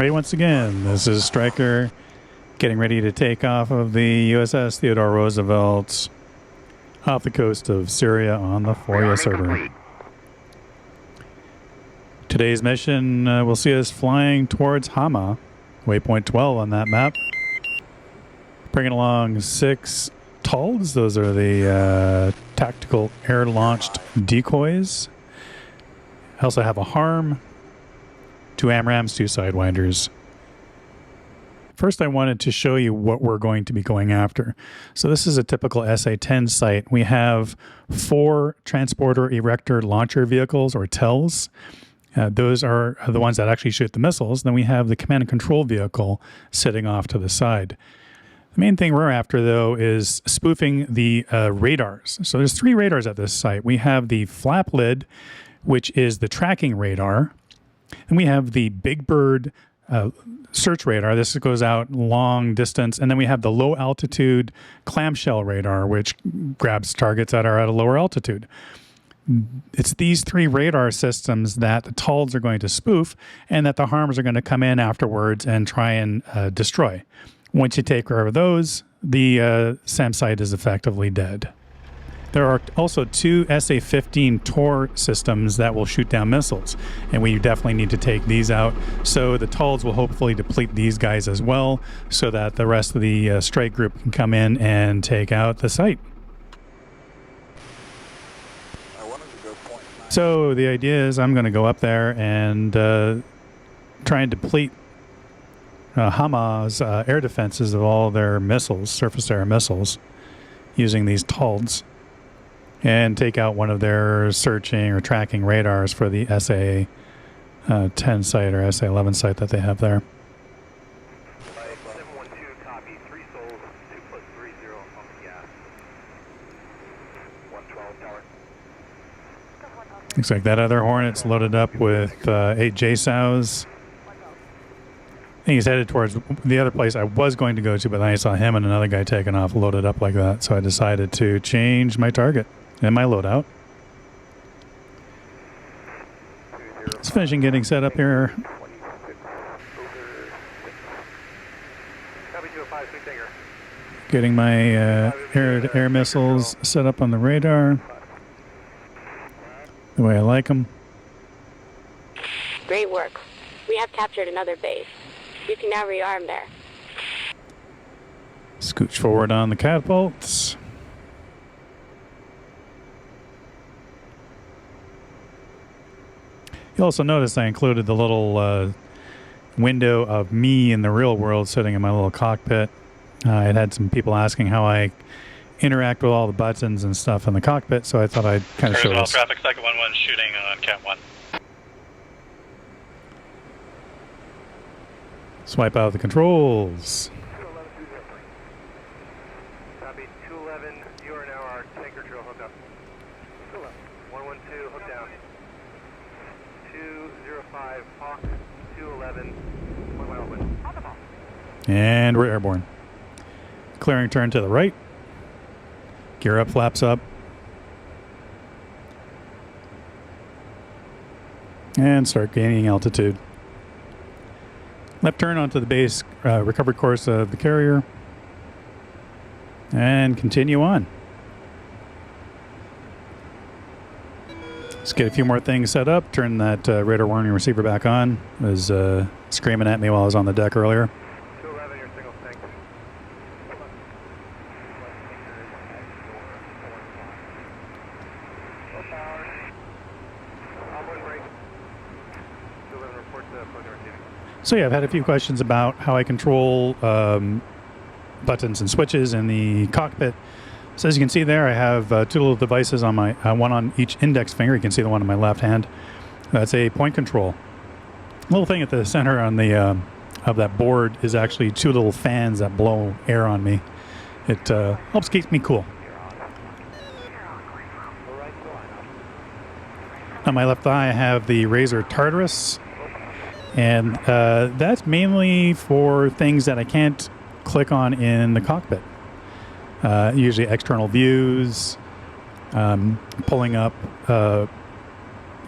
Right, once again, this is Stryker getting ready to take off of the USS Theodore Roosevelt off the coast of Syria on the 4YA server. Today's mission will see us flying towards Hama, waypoint 12 on that map. Bringing along 6 TALDs. Those are the tactical air-launched decoys. I also have a harm, 2 AMRAMs, 2 Sidewinders. First, I wanted to show you what we're going to be going after. So this is a typical SA-10 site. We have 4 transporter erector launcher vehicles, or TALDs. Those are the ones that actually shoot the missiles. Then we have the command and control vehicle sitting off to the side. The main thing we're after, though, is spoofing the radars. So there's 3 radars at this site. We have the flap lid, which is the tracking radar. And we have the Big Bird search radar. This goes out long distance. And then we have the low altitude clamshell radar, which grabs targets that are at a lower altitude. It's these 3 radar systems that the TALDs are going to spoof and that the harms are going to come in afterwards and try and destroy. Once you take care of those, the SAM site is effectively dead. There are also 2 SA-15 Tor systems that will shoot down missiles, and we definitely need to take these out. So the TALDs will hopefully deplete these guys as well, so that the rest of the strike group can come in and take out the site. So the idea is I'm going to go up there and try and deplete Hama's air defenses of all their missiles, surface air missiles, using these TALDs, and take out one of their searching or tracking radars for the SA-10 site or SA-11 site that they have there. 712 copy, 3 souls, 2+30 on the gas. 112 tower. Looks like that other Hornet's loaded up with 8 JSOWs. I think he's headed towards the other place I was going to go to, but then I saw him and another guy taking off loaded up like that, so I decided to change my target and my loadout. Just finishing getting set up here. Getting my air-to-air missiles set up on the radar the way I like them. Great work. We have captured another base. You can now rearm there. Scooch forward on the catapults. You'll also notice I included the little window of me in the real world sitting in my little cockpit. I had some people asking how I interact with all the buttons and stuff in the cockpit, so I thought I'd kind of show this. Traffic cycle 11 shooting on Cat 1. Swipe out the controls. 211, you are now our tanker drill hookup. 112, hook down. 205, Hawk, 211, 1 mile wind. And we're airborne. Clearing turn to the right. Gear up, flaps up. And start gaining altitude. Left turn onto the base recovered course of the carrier. And continue on. Let's get a few more things set up. Turn that radar warning receiver back on. It was screaming at me while I was on the deck earlier. 211, your signal sync. So yeah, I've had a few questions about how I control buttons and switches in the cockpit. So as you can see there, I have 2 little devices on my one on each index finger. You can see the one on my left hand. That's a point control. Little thing at the center on the of that board is actually 2 little fans that blow air on me. It helps keep me cool. On my left thigh, I have the Razer Tartarus. And that's mainly for things that I can't click on in the cockpit. Usually external views, pulling up the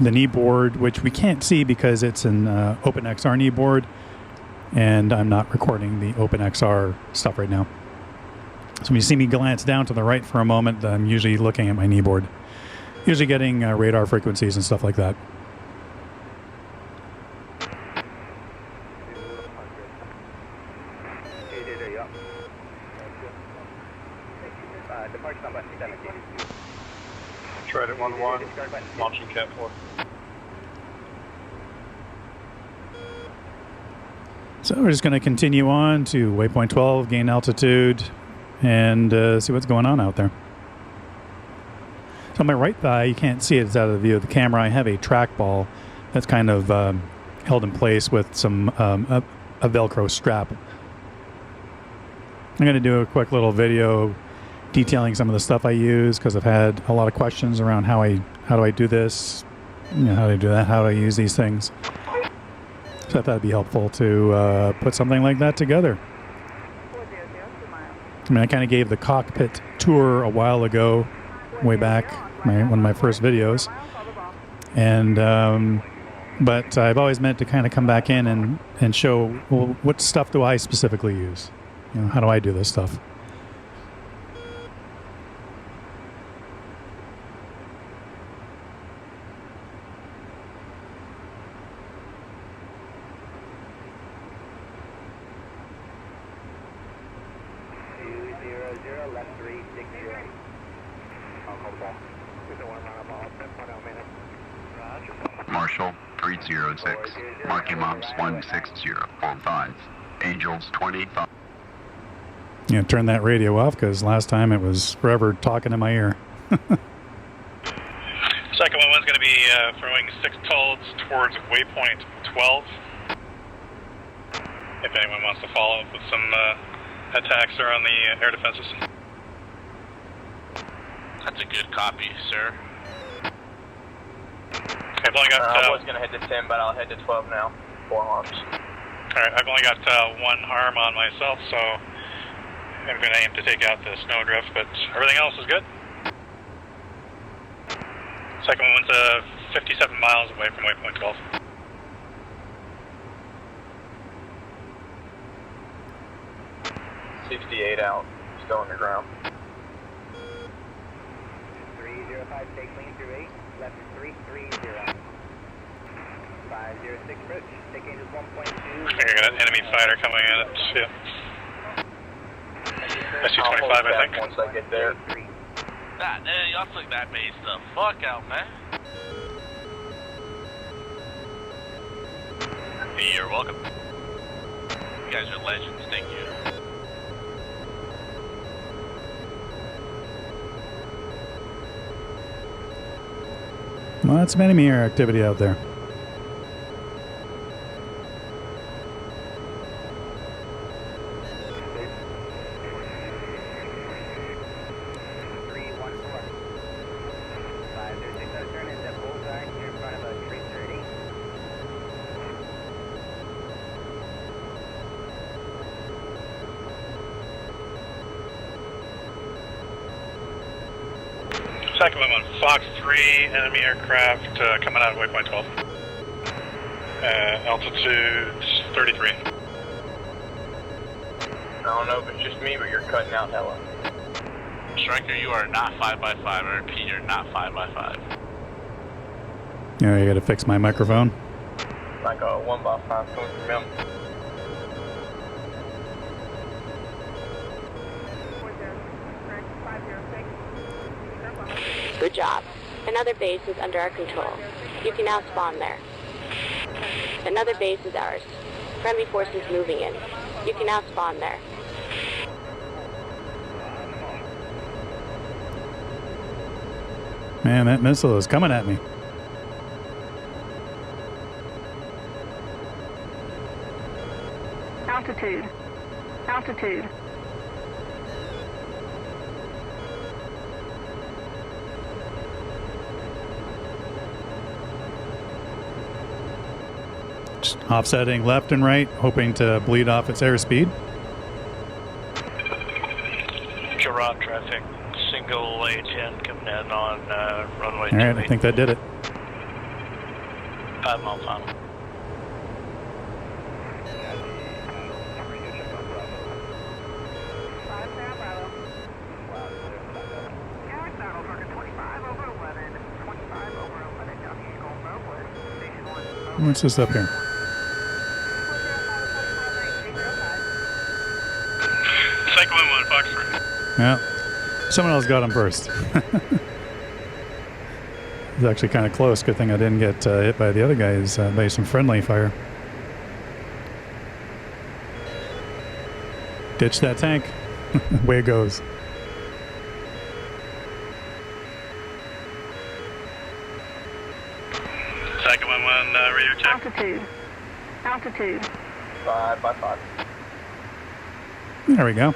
knee board, which we can't see because it's an OpenXR knee board. and I'm not recording the OpenXR stuff right now. So when you see me glance down to the right for a moment, I'm usually looking at my kneeboard, usually getting radar frequencies and stuff like that. Trident 1-1, launching Cat 4. So we're just going to continue on to waypoint 12, gain altitude, and see what's going on out there. So on my right thigh, you can't see it, it's out of the view of the camera. I have a trackball that's kind of held in place with some a Velcro strap. I'm going to do a quick little video detailing some of the stuff I use because I've had a lot of questions around how do I do this, you know, how do I do that, how do I use these things. So I thought it'd be helpful to put something like that together. I mean, I kind of gave the cockpit tour a while ago, way back, one of my first videos, and but I've always meant to kind of come back in and show, well, what stuff do I specifically use? You know, how do I do this stuff? Marshall 306, Marky Moms 16045, Angels 25. Yeah, turn that radio off because last time it was forever talking in my ear. Second one's going to be throwing 6 TALDs towards waypoint 12. If anyone wants to follow up with some attacks around the air defenses. That's a good copy, sir. I've only got, I was going to head to 10, but I'll head to 12 now. 4 arms. Alright, I've only got 1 arm on myself, so I'm going to aim to take out the snowdrift, but everything else is good. Second one's 57 miles away from waypoint 12. $68 out. Still underground. 305, take clean through 8, left 330. 506 approach, take angels 1.2. I think I got an enemy fighter coming in at, yeah. SU-25, I think. Once I get there. Y'all took that base the fuck out, man. Hey, you're welcome. You guys are legends, thank you. Well, that's some enemy air activity out there. Second one on Fox 3, enemy aircraft coming out of waypoint 12. Altitude 33. I don't know if it's just me, but you're cutting out hella. Striker, you are not 5x5. I repeat, you're not 5x5. Yeah, you gotta fix my microphone. Like a 1x5 coming from him. Good job. Another base is under our control. You can now spawn there. Another base is ours. Friendly forces moving in. You can now spawn there. Man, that missile is coming at me. Altitude. Altitude. Just offsetting left and right, hoping to bleed off its airspeed. Gerard traffic, single A-10 coming in on runway 28. Alright, I think that did it. 5 mile final. What's this up here? Cycle 1 Foxford. Yeah. Someone else got him first. It's actually kind of close. Good thing I didn't get hit by the other guys by some friendly fire. Ditch that tank. Way it goes. Cycle 1 radio check. Altitude. Altitude. 5 by 5. There we go.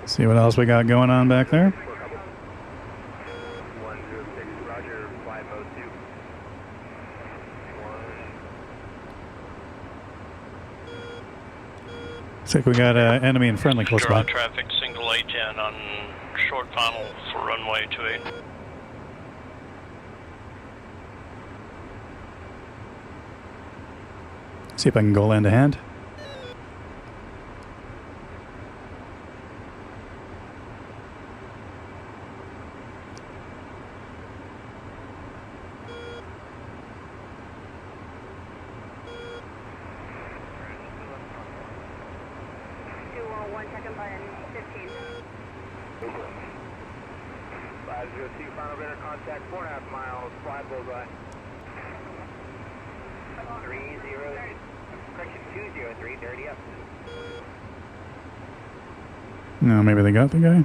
See what else we got going on back there. 106, Roger, 502. Looks like we got enemy and friendly close by. Ground traffic, single A10 on short final for runway 28. See if I can go land to hand. Final radar contact, 4.5 miles, fly bullseye. 203, dirty up. No, maybe they got the guy.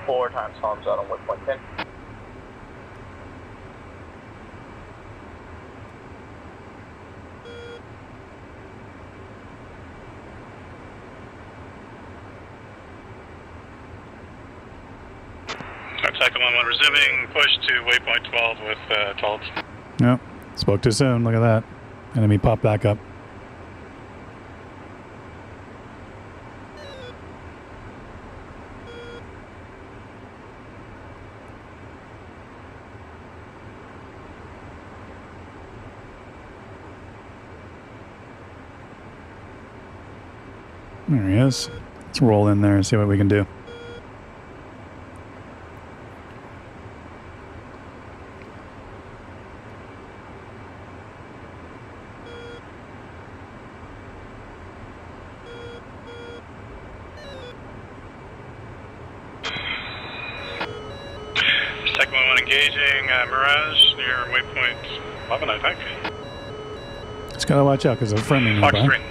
4 times Tom's out on waypoint 10. Cycle 1 resuming, push to waypoint 12 with TALDs. Yep. Spoke too soon. Look at that. Enemy popped back up. There he is. Let's roll in there and see what we can do. Cycle 1 engaging Mirage near waypoint 11, I think. Just gotta watch out because there's a friendly Fox nearby. 3.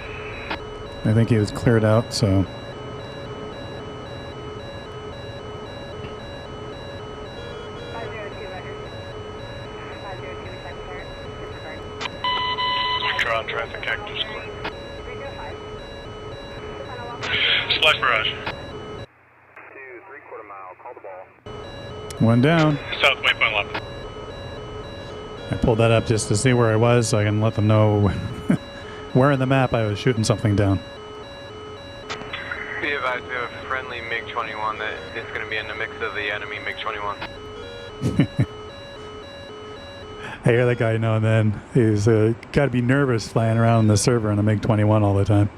I think he was cleared out, so. Ground traffic, active square. Splash Mirage. 2 3/4 mile, call the ball. One down. South waypoint 11. I pulled that up just to see where I was so I can let them know where in the map I was shooting something down. Be advised, we have a friendly MiG-21 that is going to be in the mix of the enemy MiG-21. I hear that guy now and then. He's got to be nervous flying around the server on a MiG-21 all the time.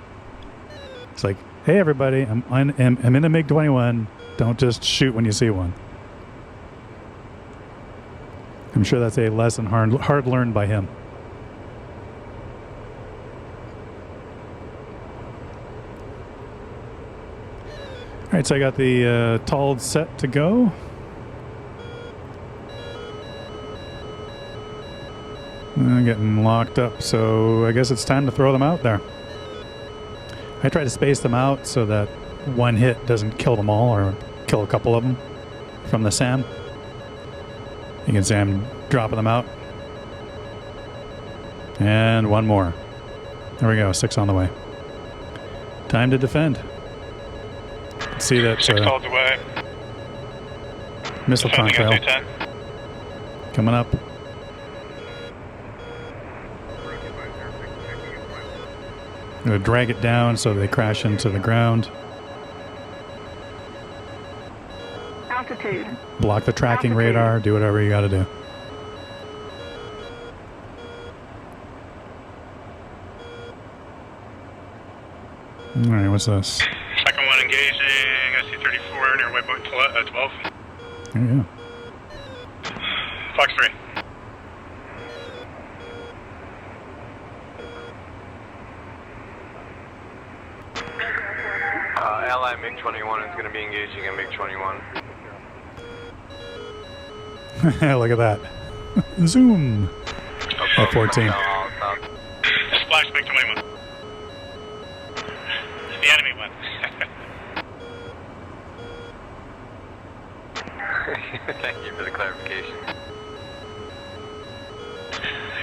It's like, hey everybody, I'm in a MiG-21. Don't just shoot when you see one. I'm sure that's a lesson hard learned by him. All right, so I got the TALDs set to go. Getting locked up, so I guess it's time to throw them out there. I try to space them out so that one hit doesn't kill them all or kill a couple of them from the SAM. You can see I'm dropping them out. And one more. There we go, 6 on the way. Time to defend. See that 6 TALDs away. missile Defending contrail SU-10. coming up. I'm going to drag it down so they crash into the ground. Altitude. block the tracking radar, do whatever you got to do. All right, what's this? Second one engaging SC-34 near waypoint 12. There you go. Fox 3. Ally MiG-21 is going to be engaging a MiG-21. Look at that. Zoom. F-14. Splash MiG-21. The enemy one. Thank you for the clarification.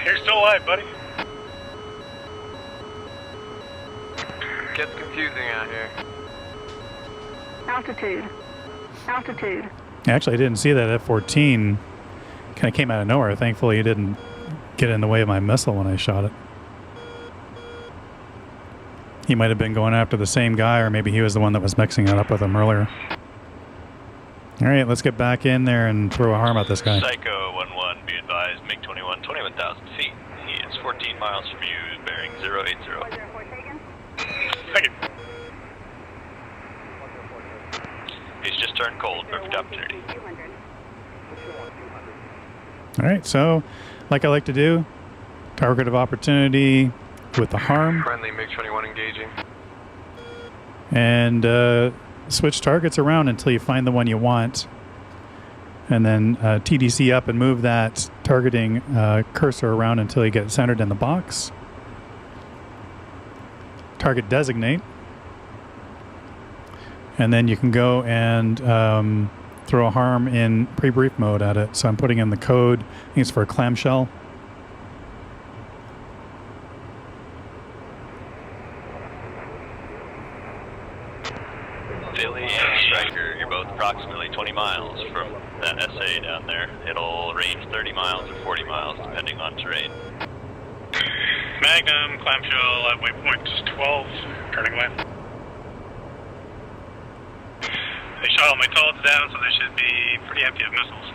You're still alive, buddy. Gets confusing out here. Altitude. Altitude. Actually, I didn't see that F-14. Kind of came out of nowhere. Thankfully, it didn't get in the way of my missile when I shot it. He might have been going after the same guy, or maybe he was the one that was mixing it up with him earlier. All right, let's get back in there and throw a harm at this guy. Psycho 1-1, be advised, MiG-21, 21,000 feet. He is 14 miles from you, bearing 080. Thank you. He's just turned cold, perfect opportunity. All right, so like I like to do, target of opportunity with the harm. Friendly MiG-21 engaging. And switch targets around until you find the one you want. And then TDC up and move that targeting cursor around until you get centered in the box. Target designate. And then you can go and throw a harm in pre-brief mode at it. So I'm putting in the code. I think it's for a clamshell. Philly and Striker, you're both approximately 20 miles from that SA down there. It'll range 30 miles or 40 miles depending on terrain. Magnum, clamshell at waypoint 12, turning away. They shot all my TALDs down, so they should be pretty empty of missiles.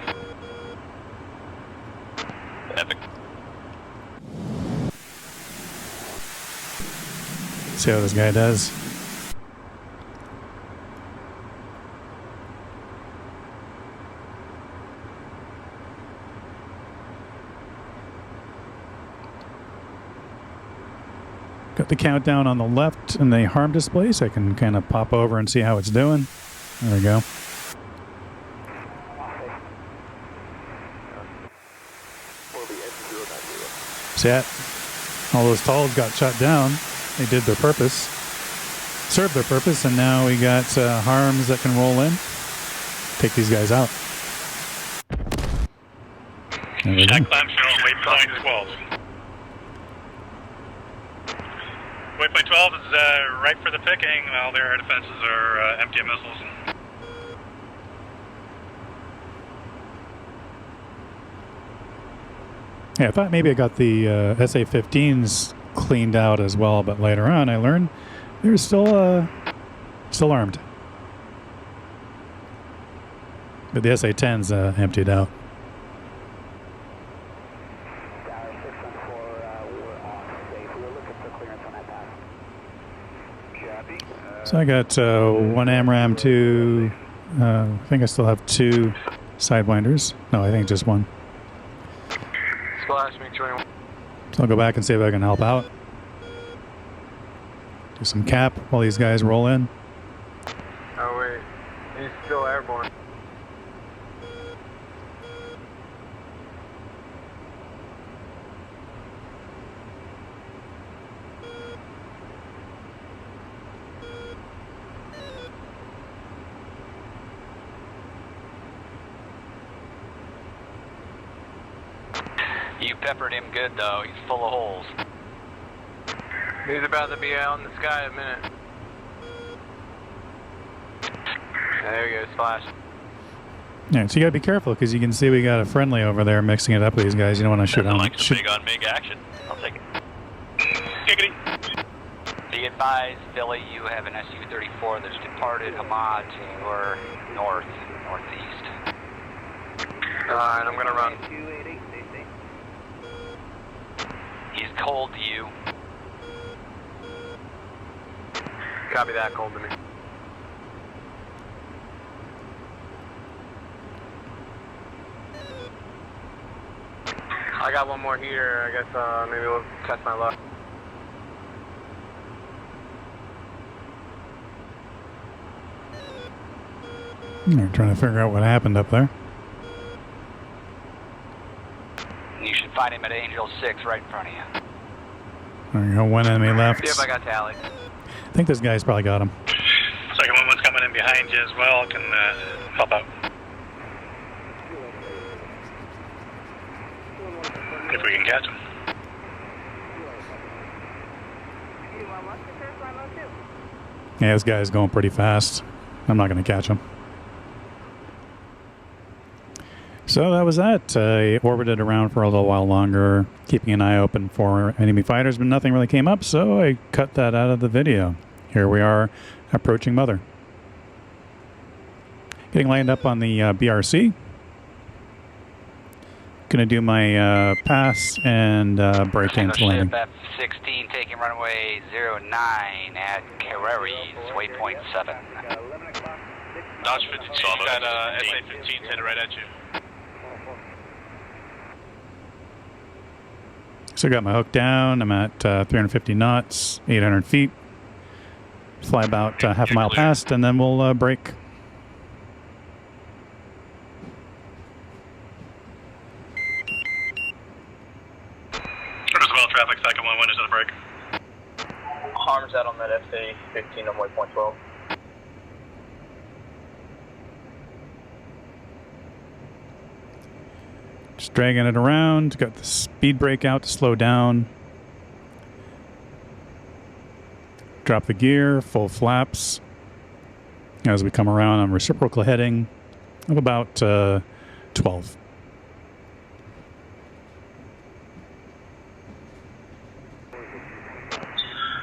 Epic. See how this guy does. Got the countdown on the left and the harm display, so I can kind of pop over and see how it's doing. There we go. See that? All those TALDs got shot down. They did their purpose, served their purpose, and now we got harms that can roll in. Take these guys out. There we go. Clamshell, waypoint 12. Waypoint 12 is right for the picking. All their defenses are empty of missiles. Yeah, I thought maybe I got the SA-15s cleaned out as well, but later on I learned they're still armed. But the SA-10s emptied out. So I got one AMRAAM, two, I think I still have two Sidewinders. No, I think just one. Splash MiG-21. So I'll go back and see if I can help out. Do some cap while these guys roll in. Oh wait, he's still airborne. You peppered him good though, he's full of holes. He's about to be out in the sky in a minute. There we go, splash. Yeah, so you gotta be careful because you can see we got a friendly over there mixing it up with these guys. You don't want to shoot on. Like some big on MiG action. I'll take it. Giggity. Be advised, Philly, you have an SU-34 that's departed Hama to your northeast. Alright, I'm gonna run. He's cold to you. Copy that, cold to me. I got one more here. I guess maybe we'll test my luck. They're trying to figure out what happened up there. You should find him at Angel 6 right in front of you. There you go, one enemy left. See if I got tally. I think this guy's probably got him. Second one's coming in behind you as well. Can help out. If we can catch him. Yeah, this guy's going pretty fast. I'm not going to catch him. So that was that. I orbited around for a little while longer, keeping an eye open for enemy fighters, but nothing really came up, so I cut that out of the video. Here we are approaching Mother. Getting lined up on the BRC. Gonna do my pass and break into landing. F-16 taking runway 09 at Carreras, waypoint 7. Dodge 52, you got SA-15 headed right at you. So I got my hook down. I'm at 350 knots, 800 feet. Fly about half a mile past, and then we'll break. Roosevelt traffic, second one, when is the break? Harm's out on that SA-15 on waypoint 12. Just dragging it around. Got the speed brake out to slow down. Drop the gear, full flaps. As we come around on reciprocal heading of about 12.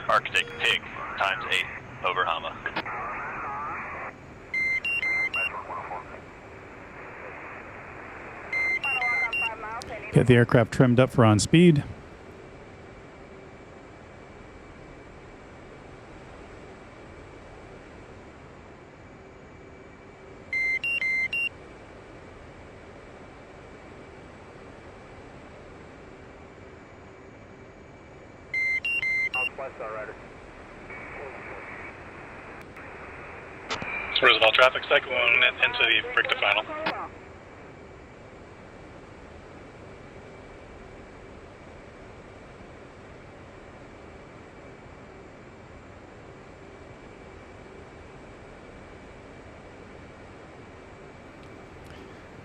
Arctic Pig, times 8, over Hama. Get the aircraft trimmed up for on speed. Roosevelt traffic, second one into the break to final.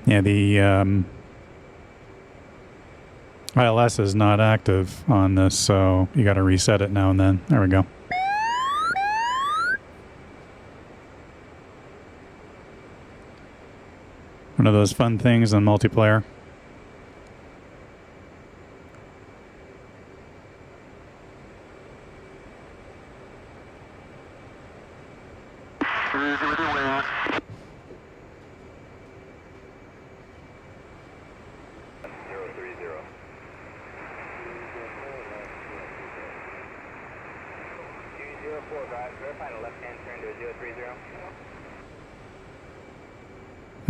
Yeah, the ILS is not active on this, so you got to reset it now and then. There we go. One of those fun things in multiplayer.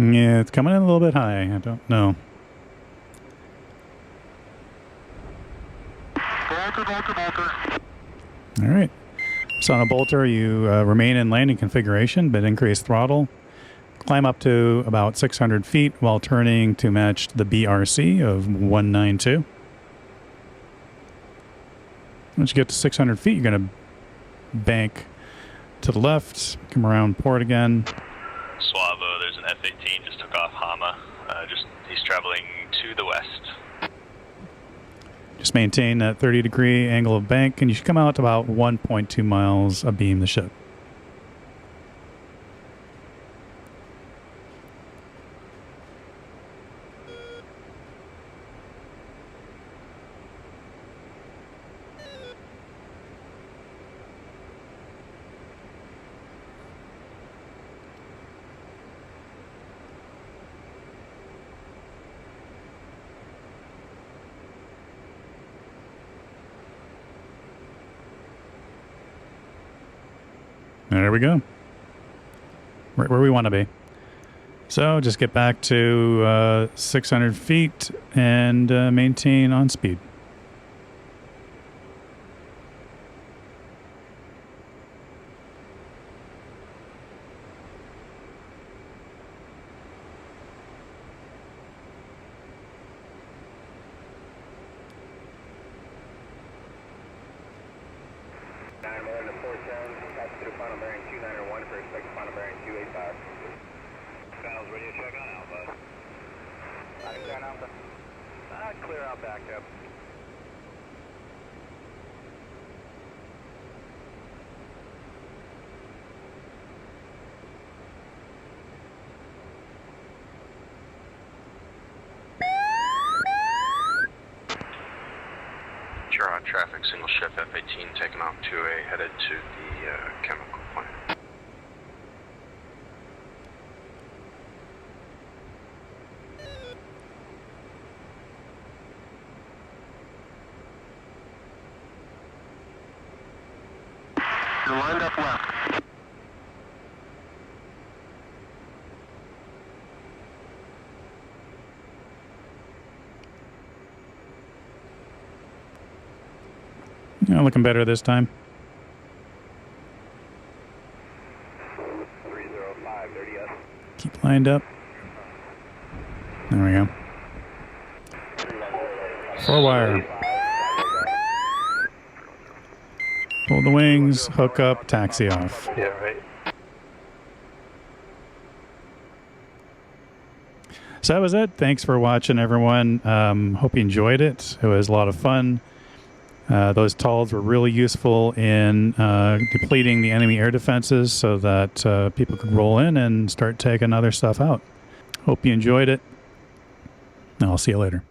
Yeah, it's coming in a little bit high. I don't know. All right. So on a bolter, you remain in landing configuration, but increase throttle. Climb up to about 600 feet while turning to match the BRC of 192. Once you get to 600 feet, you're going to bank to the left, come around port again. Suavo, there's an F-18 just took off Hama. He's traveling to the west. Just maintain that 30-degree angle of bank, and you should come out to about 1.2 miles abeam the ship. There we go. Right where we want to be. So just get back to 600 feet and maintain on speed. Clear out backup. You're on traffic, single shift F-18 taking off 2A, headed to the chemical plant. You're lined up left. Yeah, looking better this time. 305, 30S. Keep lined up. There we go. 4-wire. Pull the wings, hook up, taxi off. Yeah, right. So that was it. Thanks for watching, everyone. Hope you enjoyed it. It was a lot of fun. Those TALDs were really useful in depleting the enemy air defenses so that people could roll in and start taking other stuff out. Hope you enjoyed it. And I'll see you later.